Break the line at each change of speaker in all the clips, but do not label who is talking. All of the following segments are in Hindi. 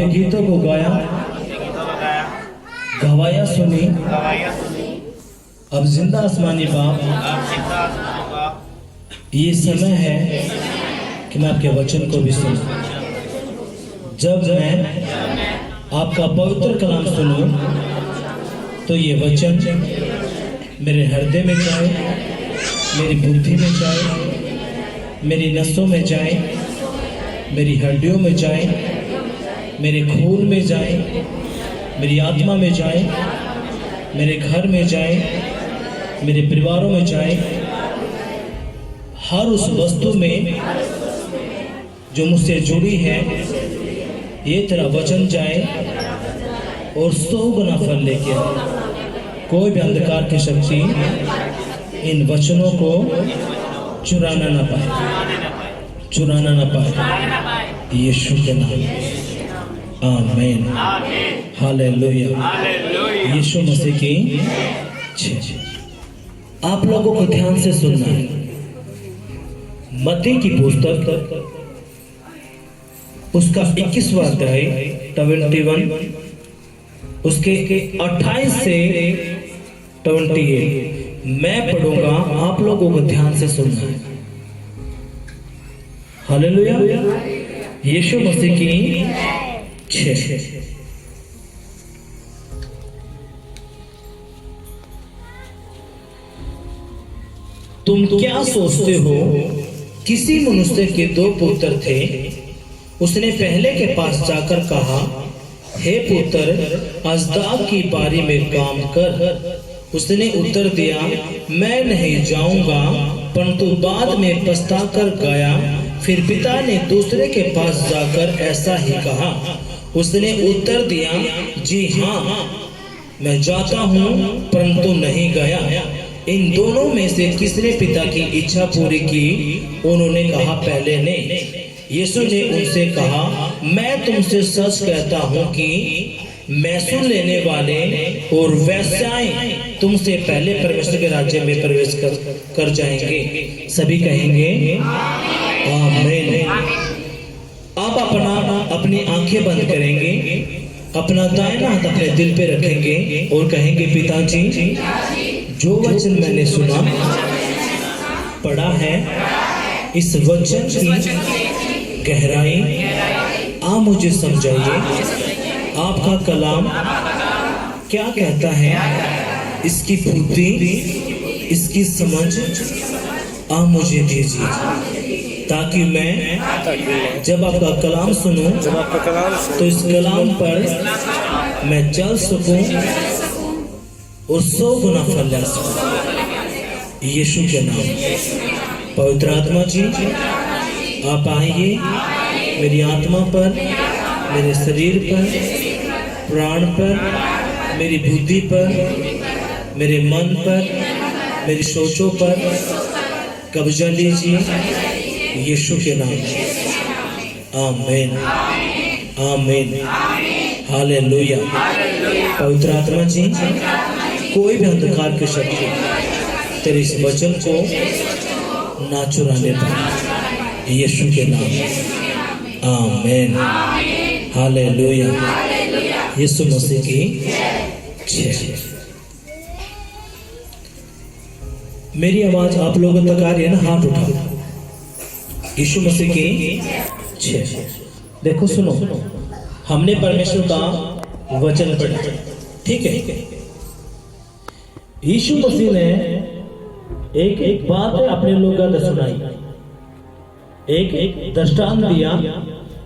गीतों को गाया, गवाया सुनी, अब जिंदा आसमानी बाप, ये समय है कि मैं आपके वचन को भी सुनूं। जब मैं आपका पवित्र कलाम सुनूं तो ये वचन मेरे हृदय में जाए, मेरी बुद्धि में जाए, मेरी नसों में जाए, मेरी हड्डियों में जाए, मेरे खून में जाए, मेरी आत्मा में जाए, मेरे घर में जाए, मेरे परिवारों में जाए, हर उस वस्तु में जो मुझसे जुड़ी है, ये तेरा वचन जाए और 100 गुना फल लेके आए। कोई भी अंधकार की शक्ति इन वचनों को चुराना ना पाए, चुराना ना पाए, यीशु के नाम, आमीन, हालेलुया, यीशु मसीह की जय। आप लोगों को ध्यान से सुनना है। मत्ती की पुस्तक उसका 21वां अध्याय 21 उसके 28 से 28 मैं पढ़ूंगा, आप लोगों को ध्यान से सुनना है। हालेलुया, यीशु मसीह की जय। तुम क्या सोचते हो? किसी मनुष्य के 2 पुत्र थे। उसने पहले के पास जाकर कहा, हे पुत्र, अजदाद की बारी में काम कर। उसने उत्तर दिया, मैं नहीं जाऊंगा, परंतु बाद में पछताकर गया। फिर पिता ने दूसरे के पास जाकर ऐसा ही कहा। उसने उत्तर दिया, जी हाँ, मैं जाता हूँ, परंतु नहीं गया। इन दोनों में से किसने पिता की इच्छा पूरी की? उन्होंने कहा, पहले ने। यीशु ने उनसे कहा, मैं तुमसे सच कहता हूँ कि मैसूल लेने वाले और वेश्याएं तुमसे पहले परमेश्वर के राज्य में प्रवेश कर जाएंगे। सभी कहेंगे आमीन। आप अपनी आंखें बंद करेंगे, अपना दाहिना हाथ अपने दिल पे रखेंगे और कहेंगे, पिताजी, जो वचन मैंने सुना पढ़ा है, इस वचन की गहराई आप मुझे समझाइए। आपका कलाम क्या कहता है, इसकी बुद्धि, इसकी समझ आप मुझे दीजिए, ताकि मैं जब आपका कलाम सुनूं तो इस कलाम पर मैं चल सकूं और 100 गुना फल ला सकूं। यीशु के नाम। पवित्र आत्मा जी, आप आइए मेरी आत्मा पर, मेरे शरीर पर, प्राण पर, मेरी बुद्धि पर, मेरे मन पर, मेरी सोचों पर कब्जा लीजिए, यीशु के नाम। आमीन, आमीन, हालेलुया। पवित्र आत्मा जी, कोई भी अंधकार की शक्ति तेरे इस वचन को ना चुराने पाए, यीशु के नाम। आमीन, हालेलुया, यीशु मसीह की जय। मेरी आवाज आप लोगों तक आ रही है ना? हाथ उठाओ। यीशु मसीह की जय। देखो, सुनो, हमने परमेश्वर का वचन पढ़ा, ठीक है? यीशु मसीह ने एक बात अपने लोगों को सुनाई, एक दृष्टांत दिया,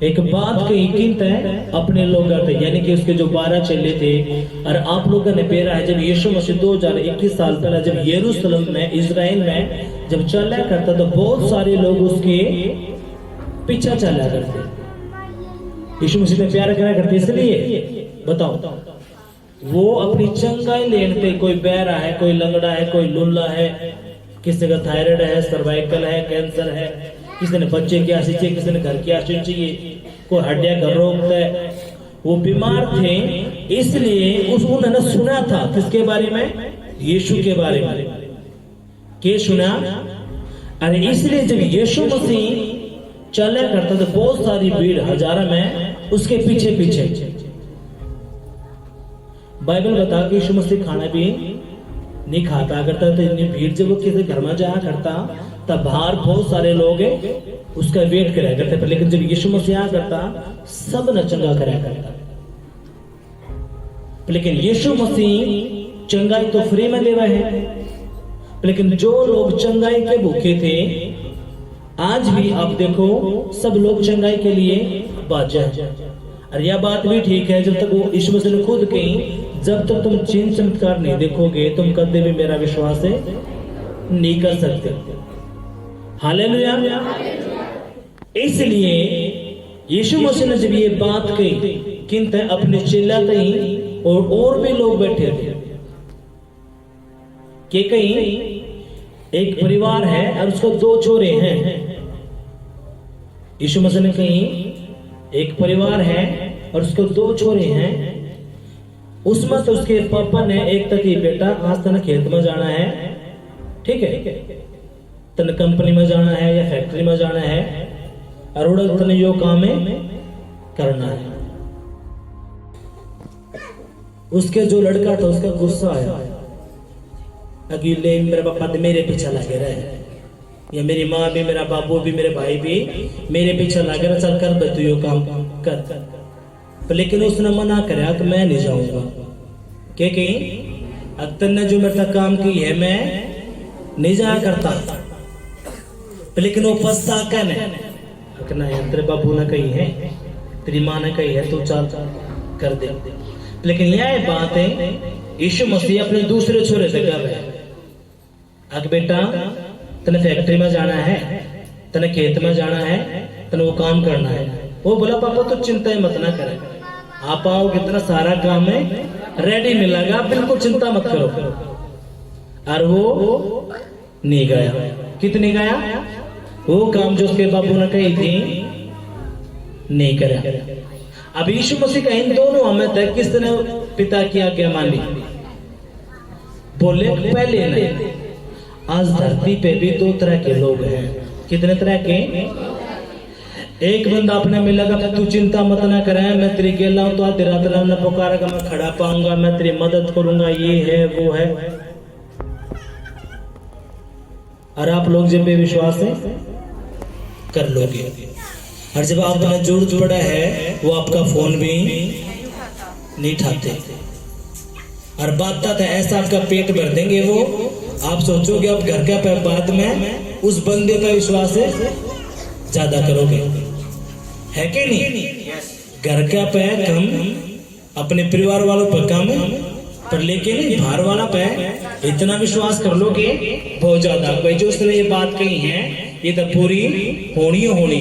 एक बात की कीमत है अपने लोगों पे, यानी कि उसके जो 12 चेले थे। और आप लोगों ने पेरा है, जब यीशु मसीह 2021 साल पहले जब यरूशलेम में, इजराइल में जब चला करता, तो बहुत सारे लोग उसके पीछा चला करते। यीशु मसीह ने प्यार करा करते, इसलिए बताओ, वो अपनी चंगाई लेने पे, कोई बहरा है, कोई लंगड़ा है, कोई लुल्ला है, किसी का थायराइड है, सर्वाइकल है, कैंसर है, किसी ने बच्चे की आशीष चाहिए, किसी ने घर की आशीष चाहिए, कोई हड्डियां का रोग है, वो बीमार थे। इसलिए उन्होंने सुना था किसके बारे में? यीशु के बारे में। क्या सुना? अरे इसलिए जब यीशु मसीह चला करता तो बहुत सारी भीड़, हजारों में उसके पीछे पीछे। बाइबल बता कि यीशु मसीह खाना भी नहीं खाता करता, तो इतनी भीड़ जब वो किसी घर में जाया करता तब बाहर बहुत सारे लोग उसका वेट करा करते, पर लेकिन जब यीशु मसीह आया करता सब न चंगा करा करता। लेकिन यीशु मसीह चंगाई तो फ्री में देवा है, लेकिन जो लोग चंगाई के भूखे थे आज भी आप देखो सब लोग चंगाई के लिए बाजा है। और यह बात भी ठीक है, जब तक वो यीशु मसीह ने खुद कही जब तक तुम चिन्ह चमत्कार नहीं देखोगे तुम कभी भी मेरा विश्वास नहीं कर सकते। हालेलुया। इसलिए यीशु मसीह ने जब ये बात कही किंत अपने चिल्ला कहीं और भी लोग बैठे थे कि कहीं एक परिवार है और उसको 2 छोरे हैं। यीशु मसीह ने कहीं एक परिवार है और उसको 2 छोरे हैं, उसमें तो उसके पापा ने एक तक ही बेटा आज तक खेत में जाना है, ठीक है, तन कंपनी में जाना है या फैक्ट्री में जाना है और उड़ा तन यो काम करना है। उसके जो लड़का था उसका गुस्सा आया, अगले मेरे पापा तो मेरे पीछे लगे रहे, या मेरी माँ भी मेरा बाबू भी मेरे भाई भी मेरे पीछे लगे रहे, चल कर तू यो काम कर। पर लेकिन उसने मना कराया कि मैं नहीं जाऊंगा, क्या कहीं अख्तर ने जो मेरे काम की है मैं नहीं जाया करता। लेकिन वो पछता कहना है तेरे बाबू ने कही है, तेरी माँ ने कही है, तो चल कर दे। लेकिन यह बात है यीशु मसीह अपने दूसरे छोरे से कह रहे, अग बेटा तने फैक्ट्री में जाना है, तने खेत में जाना है, तने वो काम करना है। वो बोला पापा तो चिंता ही मत ना करे, आप आओ कितना सारा काम है रेडी मिलेगा, बिल्कुल चिंता मत करो। और वो नहीं गया। कितनी गया? वो काम जो उसके बाबू ने कही थी नहीं करा। अब यीशु मसीह का इन दोनों हमें तक किसने पिता की आज्ञा मानी? बोले पहले नहीं। आज धरती पे भी 2 तरह के लोग हैं। कितने तरह के? एक बंदा अपने में लगा तू चिंता मत ना करे, मैं तेरी गेला हूं, तो आधी रात न पुकारेगा, मैं खड़ा पाऊंगा, मैं तेरी मदद करूंगा, ये है वो है। और आप लोग जब विश्वास कर लोगे, और जब आपने जरूरत पड़ा है वो आपका फोन भी नहीं उठाते, और बात था ऐसा आपका पेट भर देंगे वो, आप सोचोगे आप घर का बाद में उस बंदे का विश्वास ज्यादा करोगे, है कि नहीं? घर का पे कम, अपने परिवार वालों पर कम, पर लेकिन बाहर वाला पे इतना विश्वास कर लोगे बहुत ज्यादा। भाई जो उसने ये बात कही है ये तो पूरी होनी होनी।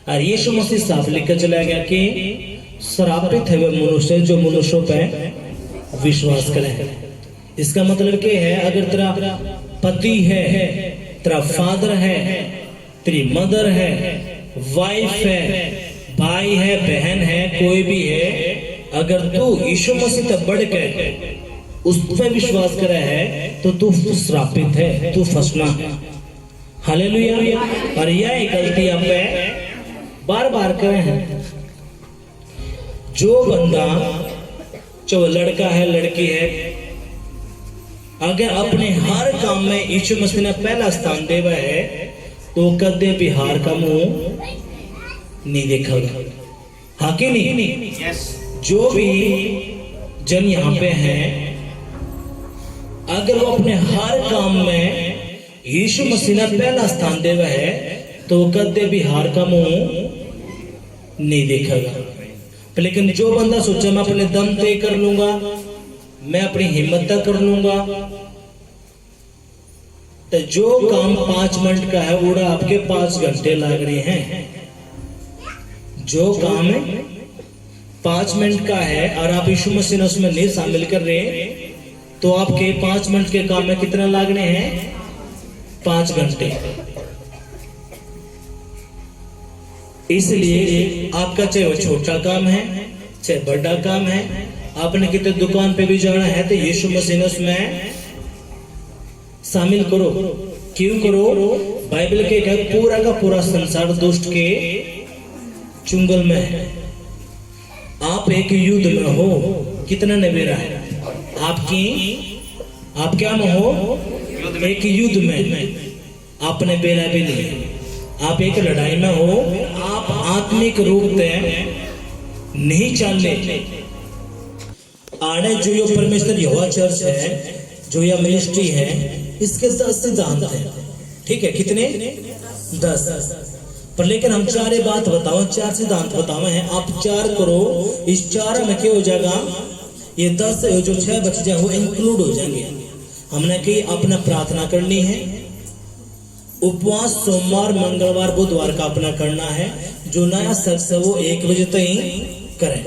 और यीशु मसीह साफ लिखकर चला गया कि श्रापित है वह मनुष्य जो मनुष्यों पे विश्वास करे। इसका मतलब क्या है? अगर तेरा पति है, तेरा फादर है, तेरी मदर है, वाइफ है, भाई है, बहन है, कोई भी है, अगर तू यीशु मसीह तक बढ़ के उस पर विश्वास करे है तो तू श्रापित है, तू फंसना है। हालेलुया। और यह गलती आप बार बार करे हैं। जो बंदा, जो लड़का है, लड़की है, अगर अपने हर काम में यीशु मसीह ने पहला स्थान देवा है तो कदे भी हार का मुंह नहीं देखेगा। हाँ कि नहीं? yes. जो भी जन यहाँ पे हैं, अगर वो अपने हर काम में यीशु मसीह ने पहला स्थान देवा है तो कदे भी हार का मुंह नहीं देखेगा। लेकिन जो बंदा सोचे मैं अपने दम तय कर लूंगा, मैं अपनी हिम्मत तक कर लूंगा, तो जो काम 5 मिनट का है उड़ा आपके 5 घंटे लग रहे हैं। जो काम 5 मिनट का है और आप यीशु मसीह ने उसमें नहीं शामिल कर रहे तो आपके 5 मिनट के काम में कितना लगने हैं? 5 घंटे। इसलिए आपका चाहे वो छोटा काम है चाहे बड़ा काम है, आपने कितने दुकान पे भी जाना है तो यीशु मसीह ने उसमें शामिल करो। क्यों करो? बाइबल के पूरा का पूरा संसार दुष्ट के चुंगल में है। आप एक युद्ध में हो, कितना नबेरा है आप क्या में हो? एक युद्ध में आपने बेरा भी नहीं, आप एक लड़ाई में हो, आप आत्मिक रूप से नहीं चलने। आड़े जो ये परमेश्वर यहोवा चर्च है, जो यह मिनिस्ट्री है, इसके 10 सिद्धांत हैं, ठीक है? कितने? 10। पर लेकिन हम 4 बात बताओ, 4 सिद्धांत बताओ हैं, आप 4 करो, इस 4 में क्या हो जाएगा? ये 10 जो 6 बच जाए वो इंक्लूड हो जाएंगे। हमने कि अपना प्रार्थना करनी है, उपवास सोमवार मंगलवार बुधवार का अपना करना है। जो नया शख्स है वो 1 बजे तक ही करे,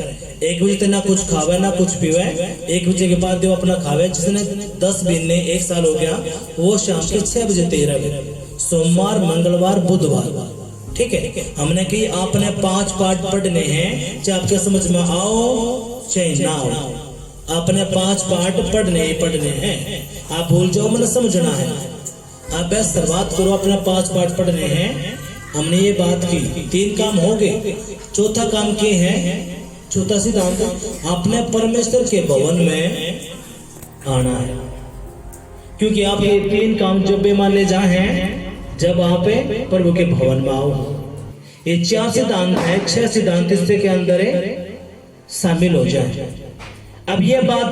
1 बजे तक ना कुछ खावे ना कुछ पीवे, 1 बजे के बाद जो अपना खावे। जिसने 10 महीने 1 साल हो गया वो शाम के 6 बजे तक रहे, सोमवार मंगलवार बुधवार, ठीक है? हमने कि आपने 5 पाठ पढ़ने हैं, चाहे आपके समझ में आओ चाहे ना आओ, आपने 5 पाठ पढ़ने हैं। आप भूल जाओ, मैंने समझना है। आप बस शुरुआत करो, अपने 5 पाठ पढ़ने हैं। हमने ये बात की, 3 काम हो गए। चौथा काम क्या है? चौथा सिद्धांत, अपने परमेश्वर के भवन में आना है। क्योंकि आप ये 3 काम जब भी मानने जाए हैं, जब आप प्रभु के भवन में आओ। ये 4 सिद्धांत है, 6 सिद्धांत इससे के अंदर शामिल हो जाए। अब ये बात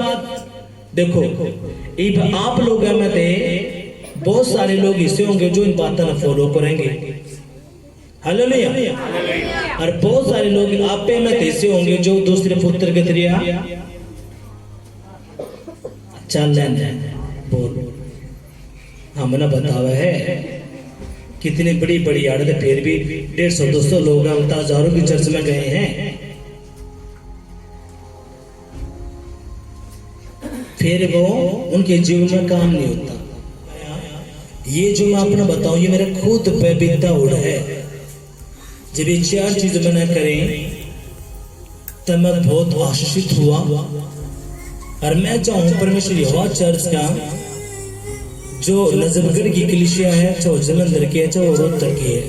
देखो, अब आप लोग में थे बहुत सारे लोग ऐसे होंगे जो इन बातों को फॉलो करेंगे, हालेलुया। और बहुत सारे लोग आप में ऐसे होंगे जो दूसरे पुत्र के तरिया चल रहे। बोल, हमने बतावा है कितनी बड़ी बड़ी आड़त, फिर भी 150-200 लोग हम तो हजारों की चर्च में गए हैं, फिर वो उनके जीवन में काम नहीं होता। ये जो मैं अपना बताऊं, ये मेरे खुद पे बीता हुआ है। जब ये 4 चीज मैंने करें तब मैं बहुत आशीषित हुआ। और मैं चाहूं परमेश्वर यहोवा चर्च का जो नजफगढ़ की कलीसिया है, चाहे जलंधर की है, चाहे रोहतक की है,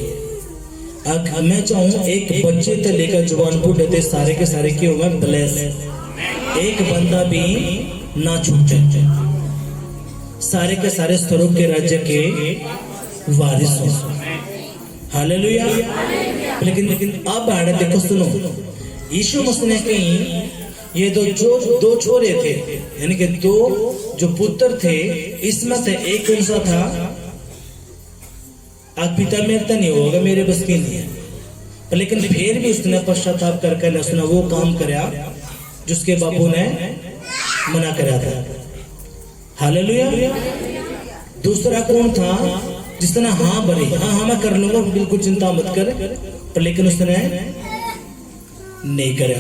मैं चाहूं एक बच्चे से लेकर जवान बूढ़े थे सारे के सारे के हुए ब्लेस, एक बंदा भी ना छूटे, सारे के सारे स्वर्ग के राज्य के वारिस हो। हालेलुया। लेकिन अब आड़े देखो, सुनो, यीशु मसीह ने कहीं ये दो छोरे थे, यानी कि 2 जो पुत्र थे, इसमें से एक कौन सा था? आज पिता मेरे तो नहीं होगा, मेरे बस की नहीं है, लेकिन फिर भी उसने पश्चाताप करके न सुना, वो काम कराया जिसके बापू ने मना करा था। हालेलुया। दूसरा कौन था जिसने हाँ भरी, हाँ मैं कर लूंगा, बिल्कुल चिंता मत कर, पर लेकिन उसने नहीं करा।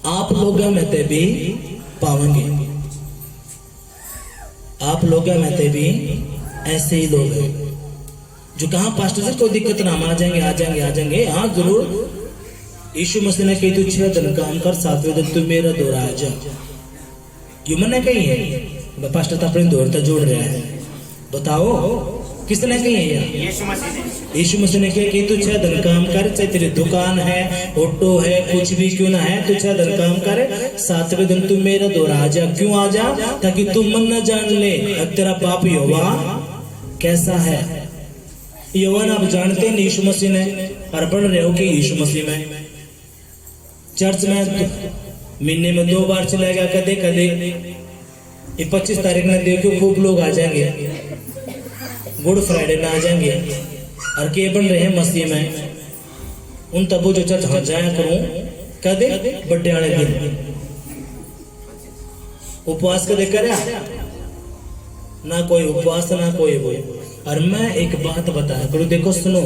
आप लोग में ते भी पाएंगे, आप लोग में ते भी ऐसे ही लोग हैं जो कहा पास्टर जी कोई दिक्कत ना, हम आ जाएंगे। हाँ जरूर। यीशु मसीह ने कही, तू 6 दिन काम कर, 7वें दिन तू मेरा दोहरा आ जा। क्यों मैंने कही है? पास्टर तो अपने दोहरता जोड़ रहा है, बताओ किसने कही है? यीशु मसीह ने कहा कि तू 6 दिन काम कर, चाहे तेरी दुकान है, ऑटो है, कुछ भी क्यों ना है, तू 6 दिन काम कर, 7वें दिन तू मेरा दोहरा आ जा। क्यों आ जा? ताकि तू मन न जान ले अब तेरा बाप यहोवा कैसा है। यहोवा आप जानते हैं यीशु मसीह ने, और बढ़ रहे हो कि यीशु मसीह में चर्च में महीने में 2 बार चलेगा, कदे कदे। ये 25 तारीख में देखो खूब लोग आ जाएंगे, गुड फ्राइडे में आ जाएंगे, और के बन रहे हैं मसीह में। उन तब जो चर्च हाँ जाया करूं, कदे बर्थडे वाले दिन उपवास कदे करया ना, कोई उपवास ना कोई वो। और मैं एक बात बताया करूं, देखो सुनो,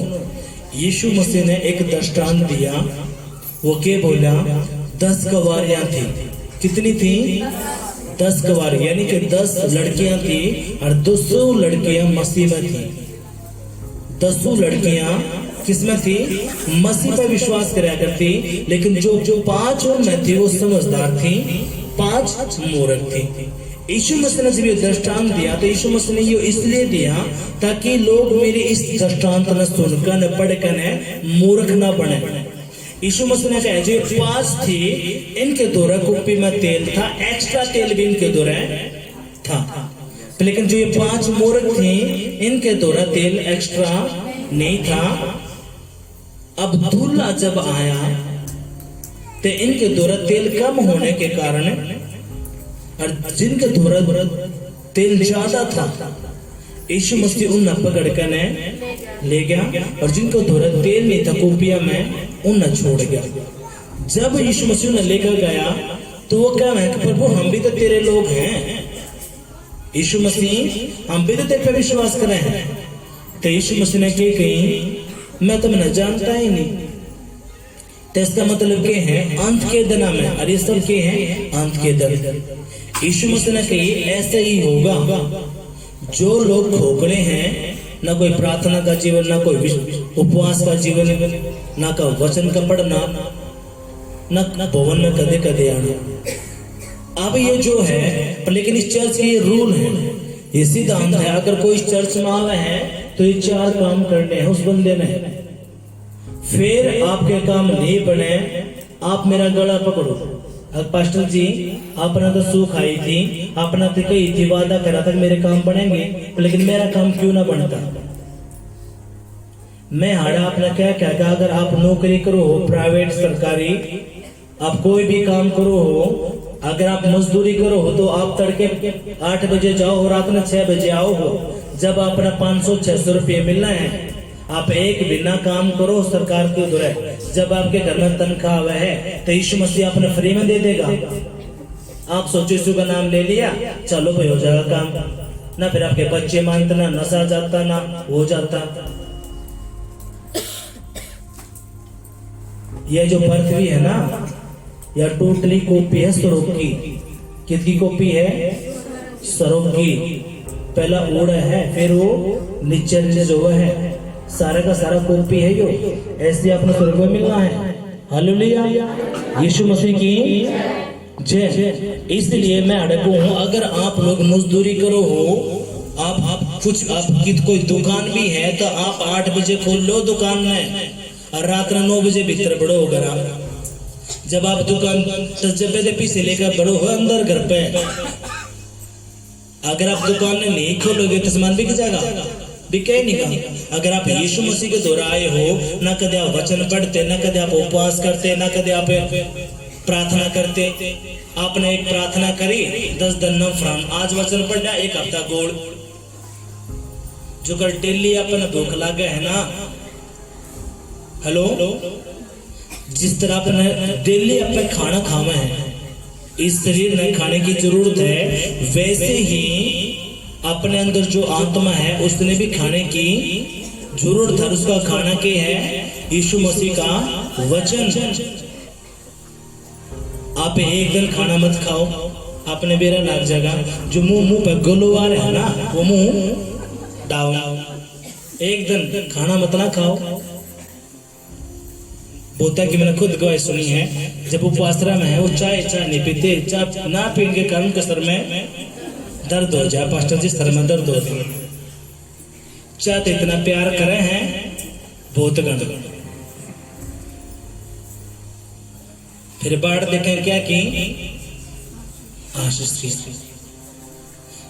यीशु मसीह ने एक दृष्टांत दिया, वो क्या बोला? 10 कवारियां थी। कितनी थी? 10 कवारी, यानी कि 10 लड़कियां थी और 200 लड़कियां मसीह में थी। 200 लड़कियां किसमें थी? मसीह पर विश्वास कराया करती। लेकिन जो 5 में थी वो समझदार थी, 5 मूर्ख थी। यीशु मसीह ने जब ये दृष्टांत दिया तो यीशु मसीह ने ये इसलिए दिया ताकि लोग मेरे इस दृष्टांत न सुनकर न पढ़कर न मूर्ख न बने। यीशु मसीह ने कहा जो 5 थी इनके द्वारा कुप्पी में तेल था, एक्स्ट्रा तेल भी इनके द्वारा था, लेकिन जो ये 5 मूर्ख थे इनके द्वारा तेल एक्स्ट्रा नहीं था। अब दूल्हा जब आया तो इनके द्वारा तेल कम होने के कारण और जिनके द्वारा तेल ज्यादा था यीशु मसीह उन पकड़ कर ले गया, और जिनको द्वारा तेल नहीं था कुपिया में उन छोड़ गया। जब यीशु मसीह ने लेकर गया तो वो क्या है कि प्रभु हम भी तो तेरे लोग हैं, यीशु मसीह हम भी तो तेरे पे विश्वास करें हैं। तो यीशु मसीह ने क्या कही मैं तुम्हें जानता ही नहीं। तो इसका मतलब क्या है अंत के दिन में, और ये सब क्या है अंत के दिन। यीशु मसीह ने कही ऐसा ही होगा, जो लोग खोखले हैं, ना कोई प्रार्थना का जीवन, ना कोई उपवास का जीवन, ना का वचन का पढ़ना, ना भवन में कदे कदे आना। अब ये जो है, लेकिन इस चर्च के ये रूल है, ये सिद्धांत है, अगर कोई इस चर्च में आवे है तो ये 4 काम करने हैं उस बंदे ने। फिर आपके काम नहीं बने आप मेरा गला पकड़ो। पास्टर जी आपने तो सूख आई थी, आपने तो कही थी, वादा करा था मेरे काम बनेंगे, लेकिन मेरा काम क्यों ना बनता। मैं हाड़ा आपने क्या क्या कहा, अगर आप नौकरी करो हो प्राइवेट सरकारी, आप कोई भी काम करो हो, अगर आप मजदूरी करो हो तो आप तड़के 8 बजे जाओ और रात में 6 बजे आओ हो। जब अपना 500-600 रुपये मिलना है, आप एक बिना काम करो सरकार के द्वारा, जब आपके घर में तनख्वाह हुआ है तो यीशु मसीह आपने फ्री में दे देगा। आप सोचो यीशु का नाम ले लिया, चलो भाई हो जाएगा काम, ना फिर आपके बच्चे मानते, ना नशा जाता, ना हो जाता। ये जो पृथ्वी है ना, यह टोटली कॉपी है स्वरूप की। किसकी कॉपी है? स्वरूप की। पहला ओढ़ है, फिर वो नीचे जो है, सारा का सारा कॉपी है यो। ऐसे अपने स्वर्ग में मिलना है। हालेलुया, यीशु मसीह की जय। इसलिए मैं अड़कू हूँ, अगर आप लोग मजदूरी करो हो, आप कुछ आपकी कोई दुकान भी है तो आप 8 बजे खोल लो दुकान में और रात में 9 बजे भीतर बढ़ो हो घर। जब आप दुकान तजबे पीछे लेकर बढ़ो हो अंदर घर पे, अगर आप दुकान में नहीं खोलोगे तो सामान बिक जाएगा, बिके नहीं का। अगर आप यीशु मसीह के द्वारा आए हो, ना कदे आप वचन पढ़ते, ना कदे आप उपवास करते, ना कदे आप प्रार्थना करते। आपने एक प्रार्थना करी 10 दिन न फ्राम, आज वचन पढ़ा 1 हफ्ता गोड़। जो कल डेली अपना भूख लागे है ना, हेलो, जिस तरह अपने डेली अपने खाना खावे है, इस शरीर में खाने की जरूरत है, वैसे ही अपने अंदर जो आत्मा है उसने भी खाने की जरूरत है। उसका खाना क्या है? यीशु मसीह का वचन। आप एक दिन खाना मत खाओ, आपने बेरा लाग जाएगा। जो मुंह पे गलुआ रहे है ना, वो मुंह डाउन। एक दिन खाना मत ना खाओ। बोलता कि मैंने खुद गवाही सुनी है, जब उपवासरा में है वो चाय नहीं पीते, चाय ना पीने के कारण के सर में दर्द हो जाए। पास्टर जी सर में दर्द होती है, चाय तो इतना प्यार करे हैं बहुत गंद। फिर बाढ़ देखें क्या की आशीष,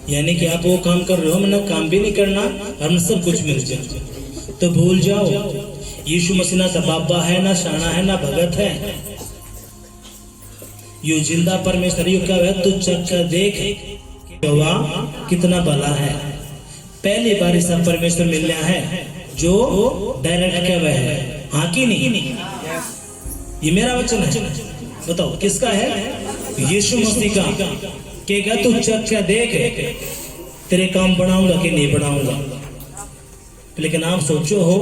यानी कि आप वो काम कर रहे हो, मैंने काम भी नहीं करना और मैं सब कुछ मिल जाए, तो भूल जाओ यीशु मसीह ना बाबा है, ना शाना है, ना भगत है। यो जिंदा परमेश्वर यो क्या है, तू चख कर देख कितना भला है। पहली बार ऐसा परमेश्वर मिल रहा है जो डायरेक्ट क्या है, हाँ की नहीं। ये मेरा वचन है, बताओ किसका है? यीशु मसीह का। कहेगा तू चख कर देख, तेरे काम बढ़ाऊंगा कि नहीं बढ़ाऊंगा। लेकिन आप सोचो हो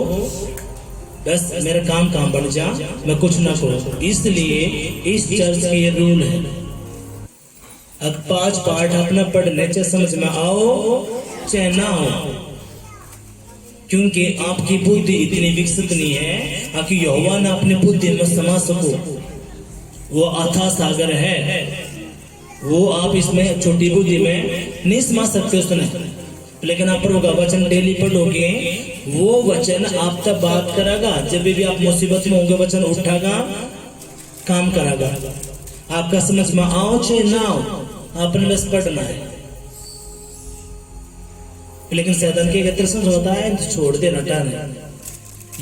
बस मेरा काम बन जा, मैं कुछ ना करूं। इसलिए इस चर्च के ये रूल है, अब 5 पाठ अपना पढ़ने चाहे समझ में आओ चाहे ना हो, क्योंकि आपकी बुद्धि इतनी विकसित नहीं है कि यहोवा ने अपनी बुद्धि में समा सको। वो अथाह सागर है, वो आप इसमें छोटी बुद्धि में नहीं समझ सकते उसने, लेकिन आप प्रभु का वचन डेली पढ़ोगे, वो वचन आप तक बात करेगा। जब भी आप मुसीबत में होंगे, वचन उठागा, काम करेगा। आपका समझ में आओ चाहे ना आओ, आपने बस पढ़ना है। लेकिन शैतान के दर्शन होता है तो छोड़ देना, टाना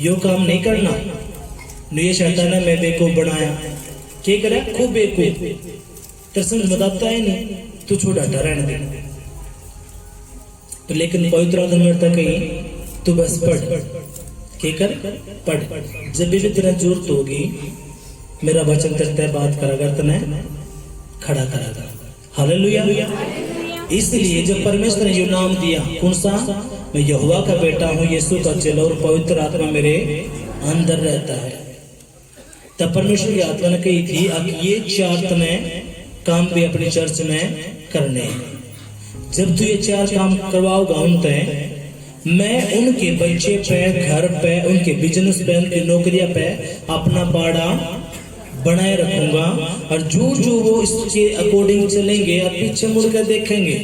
यो काम नहीं करना। ये शैतान ने मैं बेवकूफ बनाया, क्या करे, खूब बेवकूफ, दर्शन बताता है नहीं, तू छोड़ा रहने दे। तो लेकिन पवित्र आत्मा मेरे तक कही तू बस पढ़, क्या कर, पढ़। जब भी तेरा जरूरत होगी, मेरा वचन तेरे बात करेगा, तने खड़ा करेगा। हालेलुया। इसलिए जब परमेश्वर ने जो नाम दिया, कौन सा, मैं यहोवा का बेटा हूँ, यीशु का चेला, और पवित्र आत्मा मेरे अंदर रहता है, तब परमेश्वर की आत्मा ने कही थी अब ये 4 तने काम भी अपनी चर्च में करने हैं। जब तू ये 4 काम करवाओगा उनसे, मैं उनके बच्चे पे, घर पे, उनके बिजनेस पे, उनकी नौकरियां पे अपना बाड़ा बनाए रखूंगा। और जो वो इसके अकॉर्डिंग चलेंगे और पीछे मुड़कर देखेंगे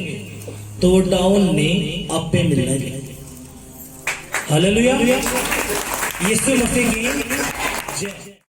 तो वो डाउन नहीं आप पे मिलना है। हालेलुया। यीशु मसीह की जय।